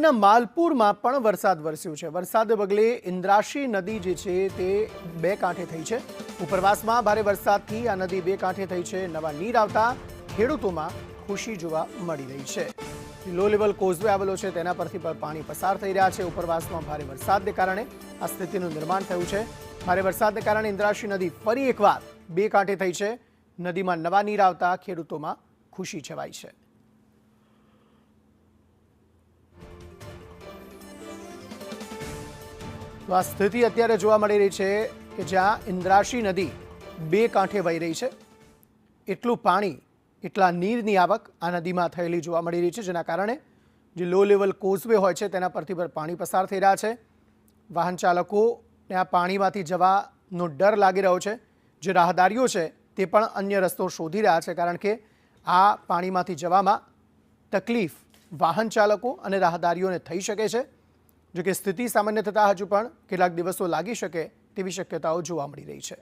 અમદાવાદના માલપુરમાં પણ વરસાદ વરસ્યો છે। વરસાદ પગલે ઇન્દ્રાશી નદી જે છે તે બે કાંઠે થઈ છે। ઉપરવાસમાં ભારે વરસાદથી આ નદી બે કાંઠે થઈ છે। નવા નીર આવતા ખેડૂતોમાં ખુશી જોવા મળી રહી છે। લો લેવલ કોઝવે આવેલો છે તેના પરથી પણ પાણી પસાર થઈ રહ્યા છે। ઉપરવાસમાં ભારે વરસાદને કારણે આ સ્થિતિનું નિર્માણ થયું છે। ભારે વરસાદને કારણે ઇન્દ્રાશી નદી ફરી એકવાર બે કાંઠે થઈ છે। નદીમાં નવા નીર આવતા ખેડૂતોમાં ખુશી છવાઈ છે। તો આ સ્થિતિ અત્યારે જોવા મળી રહી છે કે જ્યાં ઇન્દ્રાશી નદી બે કાંઠે વહી રહી છે। એટલું પાણી, એટલા નીરની આવક આ નદીમાં થયેલી જોવા મળી રહી છે, જેના કારણે જે લો લેવલ કોઝવે હોય છે તેના પરથી પર પાણી પસાર થઈ રહ્યા છે। વાહન ચાલકોને આ પાણીમાંથી જવાનો ડર લાગી રહ્યો છે। જે રાહદારીઓ છે તે પણ અન્ય રસ્તો શોધી રહ્યા છે, કારણ કે આ પાણીમાંથી જવામાં તકલીફ વાહન ચાલકો અને રાહદારીઓને થઈ શકે છે। જો કે સ્થિતિ સામાન્ય થતાં હજુ પણ કેટલાક દિવસો લાગી શકે તેવી શક્યતાઓ જોવા મળી રહી છે।